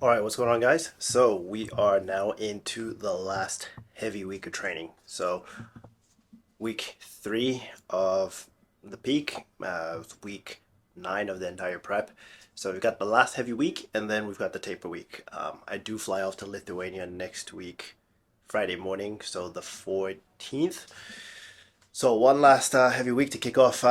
All right, what's going on, guys? So we are now into the last heavy week of training. So week 3 of the peak, week 9 of the entire prep. So we've got the last heavy week, and then we've got the taper week. I do fly off to Lithuania next week, Friday morning, so the 14th. So one last heavy week to kick off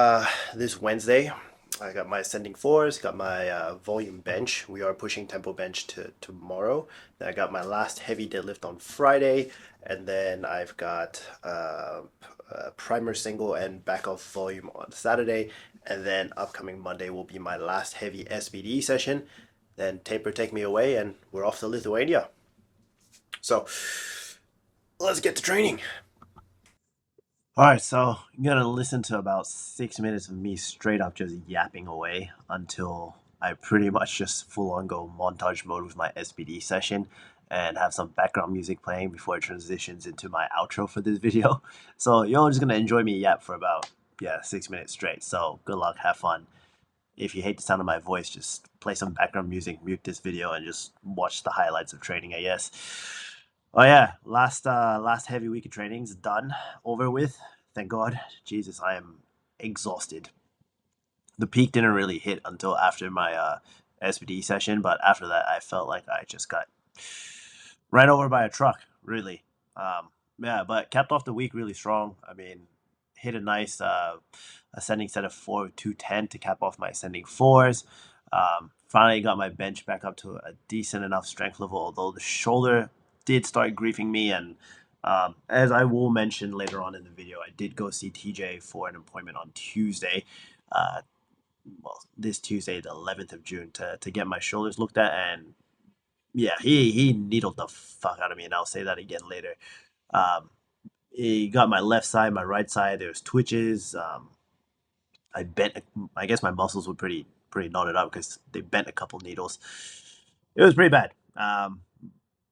this Wednesday. I got my ascending fours, got my volume bench. We are pushing tempo bench to tomorrow. Then I got my last heavy deadlift on Friday, and then I've got primer single and back off volume on Saturday, and then upcoming Monday will be my last heavy SBD session. Then taper take me away, and we're off to Lithuania. So let's get to training. All right, so you're gonna listen to about 6 minutes of me straight up just yapping away until I pretty much just full on go montage mode with my SBD session and have some background music playing before it transitions into my outro for this video. So you're just gonna enjoy me yap for about 6 minutes straight. So good luck, have fun. If you hate the sound of my voice, just play some background music, mute this video, and just watch the highlights of training, I guess. Oh yeah, last heavy week of training's done, over with. Thank God. Jesus, I am exhausted. The peak didn't really hit until after my SBD session, but after that, I felt like I just got ran over by a truck. Really. Yeah, but capped off the week really strong. I mean, hit a nice ascending set of 4 210 to cap off my ascending fours. Finally got my bench back up to a decent enough strength level, although the shoulder did start griefing me. And as I will mention later on in the video, I did go see TJ for an appointment on Tuesday. Uh, well, this Tuesday, the 11th of June, to get my shoulders looked at. And yeah, he needled the fuck out of me. And I'll say that again later. Um, he got my left side, my right side. There was twitches. I bent. I guess my muscles were pretty knotted up because they bent a couple needles. It was pretty bad.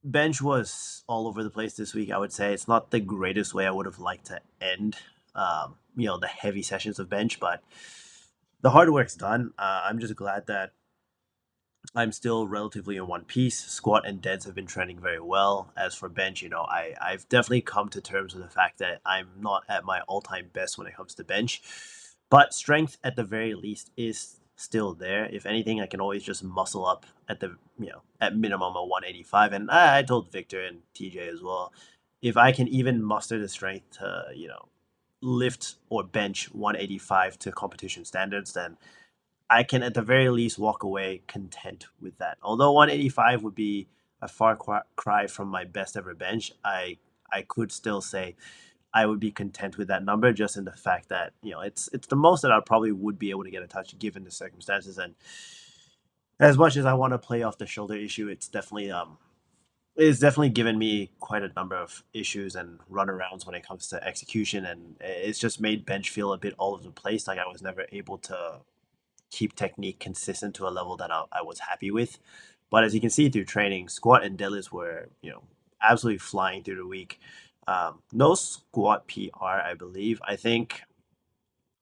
Bench was all over the place this week. I would say it's not the greatest way I would have liked to end. The heavy sessions of bench, but the hard work's done. I'm just glad that I'm still relatively in one piece. Squat and deads have been trending very well. As for bench, I've definitely come to terms with the fact that I'm not at my all-time best when it comes to bench. But strength at the very least is still there. If anything, I can always just muscle up at at minimum a 185. And I told Victor and TJ as well, if I can even muster the strength to, lift or bench 185 to competition standards, then I can at the very least walk away content with that. Although 185 would be a far cry from my best ever bench, I could still say I would be content with that number, just in the fact that it's the most that I probably would be able to get a touch given the circumstances. And as much as I want to play off the shoulder issue, it's definitely given me quite a number of issues and runarounds when it comes to execution, and it's just made bench feel a bit all over the place. Like I was never able to keep technique consistent to a level that I was happy with. But as you can see through training, squat and deadlifts were, absolutely flying through the week. No squat PR, I believe. I think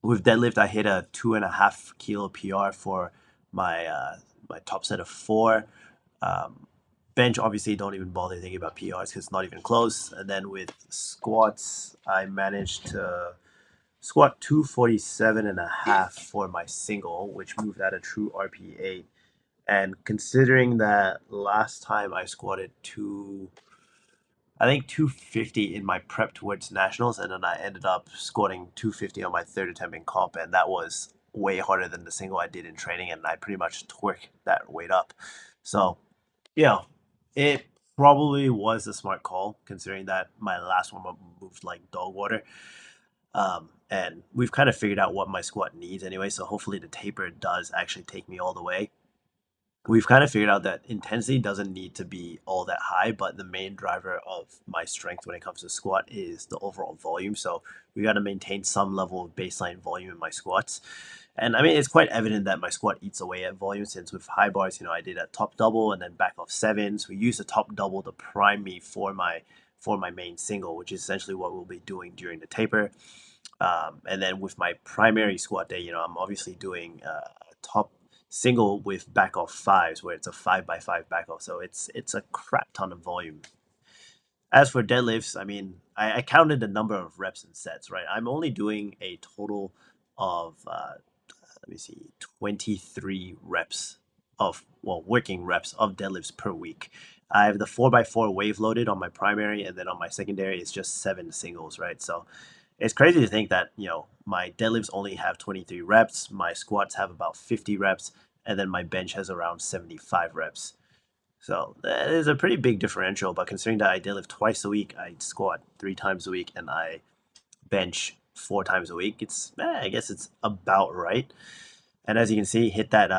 with deadlift, I hit a 2.5 kilo PR for my top set of four. Bench, obviously, don't even bother thinking about PRs because it's not even close. And then with squats, I managed to squat 247.5 for my single, which moved at a true RP8. And considering that last time I squatted I think 250 in my prep towards nationals, and then I ended up squatting 250 on my third attempt in comp, and that was way harder than the single I did in training, and I pretty much twerked that weight up. So, yeah, it probably was a smart call considering that my last one moved like dog water. And we've kind of figured out what my squat needs anyway, so hopefully the taper does actually take me all the way. We've kind of figured out that intensity doesn't need to be all that high, but the main driver of my strength when it comes to squat is the overall volume. So we got to maintain some level of baseline volume in my squats. And I mean, it's quite evident that my squat eats away at volume since with high bars, I did a top double and then back off sevens. We use the top double to prime me for my main single, which is essentially what we'll be doing during the taper. And then with my primary squat day, I'm obviously doing top single with back off fives, where it's a 5x5 back off. So it's a crap ton of volume. As for deadlifts, I mean, I counted the number of reps and sets, right? I'm only doing a total of let me see, 23 reps of, well, working reps of deadlifts per week. I have the 4x4 wave loaded on my primary, and then on my secondary, it's just 7 singles, right? So it's crazy to think that, my deadlifts only have 23 reps, my squats have about 50 reps, and then my bench has around 75 reps. So that is a pretty big differential, but considering that I deadlift twice a week, I squat 3 times a week, and I bench 4 times a week, I guess it's about right. And as you can see, hit that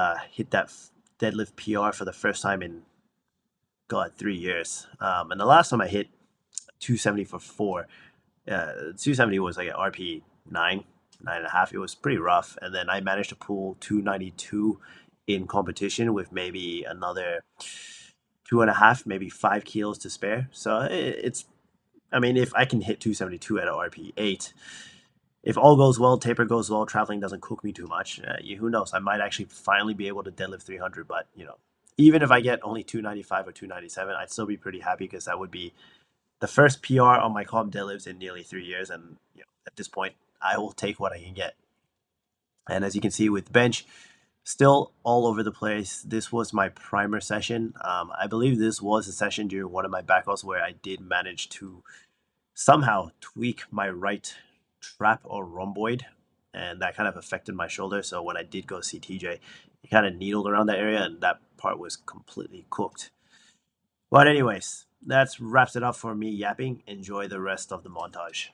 deadlift PR for the first time in, God, 3 years. And the last time I hit 270 for 4, 270 was like an RP 9.5. It was pretty rough. And then I managed to pull 292 in competition with maybe another 2.5, maybe 5 kilos to spare. So I mean, if I can hit 272 at an RP 8, if all goes well, taper goes well, traveling doesn't cook me too much, who knows? I might actually finally be able to deadlift 300. But even if I get only 295 or 297, I'd still be pretty happy, because that would be the first PR on my comp deadlifts in nearly 3 years. And at this point, I will take what I can get. And as you can see with bench, still all over the place. This was my primer session. I believe this was a session during one of my back rolls where I did manage to somehow tweak my right trap or rhomboid, and that kind of affected my shoulder. So when I did go see TJ, he kind of needled around that area, and that part was completely cooked. But anyways, that wraps it up for me yapping. Enjoy the rest of the montage.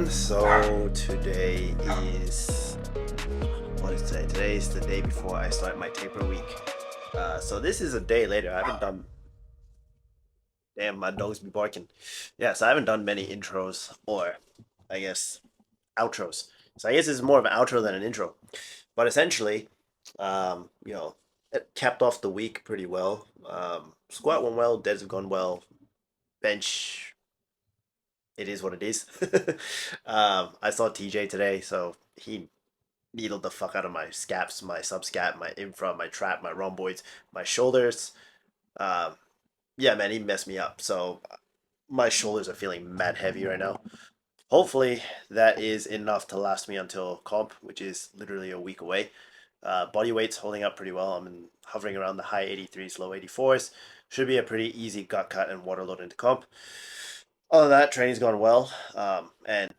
So today is, what is today? Today is the day before I start my taper week. So this is a day later. I haven't done, damn, my dogs be barking. Yeah, so I haven't done many intros, or I guess outros. So I guess this is more of an outro than an intro. But essentially, it capped off the week pretty well. Squat went well, deads have gone well, bench, it is what it is. I saw TJ today, so he needled the fuck out of my scaps, my subscap, my infra, my trap, my rhomboids, my shoulders. Yeah, man, he messed me up. So my shoulders are feeling mad heavy right now. Hopefully that is enough to last me until comp, which is literally a week away. Body weight's holding up pretty well. I'm hovering around the high 83s, low 84s. Should be a pretty easy gut cut and water load into comp. Other than that, training's gone well. And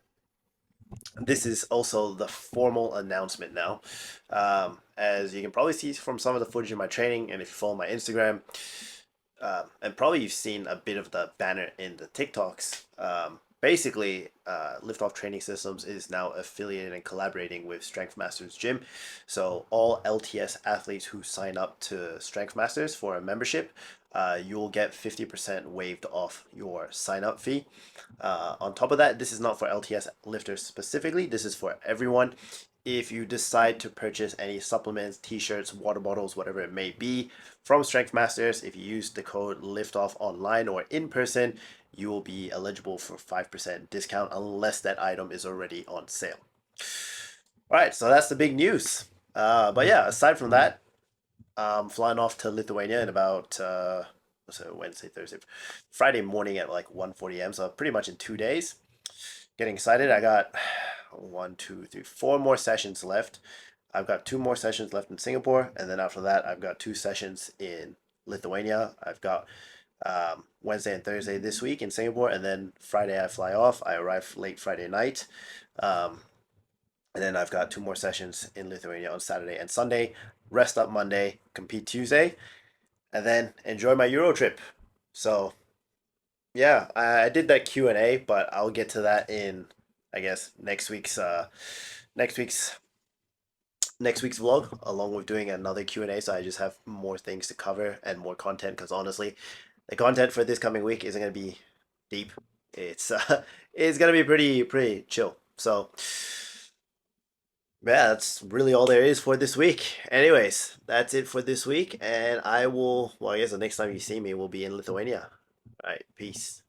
this is also the formal announcement now. As you can probably see from some of the footage of my training, and if you follow my Instagram, and probably you've seen a bit of the banner in the TikToks, basically, Liftoff Training Systems is now affiliated and collaborating with Strengthmasters Gym. So all LTS athletes who sign up to Strengthmasters for a membership, you'll get 50% waived off your sign up fee. On top of that, this is not for LTS lifters specifically. This is for everyone. If you decide to purchase any supplements, t-shirts, water bottles, whatever it may be from Strengthmasters, if you use the code LIFTOFF online or in person, you will be eligible for 5% discount unless that item is already on sale. All right, so that's the big news. But yeah, aside from that, I'm flying off to Lithuania in about so Wednesday, Thursday, Friday morning at like 1:40 a.m. So pretty much in 2 days. Getting excited. I got 4 more sessions left. I've got 2 more sessions left in Singapore, and then after that, I've got 2 sessions in Lithuania. I've got Wednesday and Thursday this week in Singapore, and then Friday I fly off. I arrive late Friday night. And then I've got 2 more sessions in Lithuania on Saturday and Sunday. Rest up Monday, compete Tuesday, and then enjoy my Euro trip. So yeah, I did that Q&A, but I'll get to that in, I guess, next week's next week's vlog, along with doing another Q&A. So I just have more things to cover and more content, because honestly, the content for this coming week isn't gonna be deep. It's gonna be pretty chill. So yeah, that's really all there is for this week. Anyways, that's it for this week, and I will, well, I guess the next time you see me will be in Lithuania. All right, peace.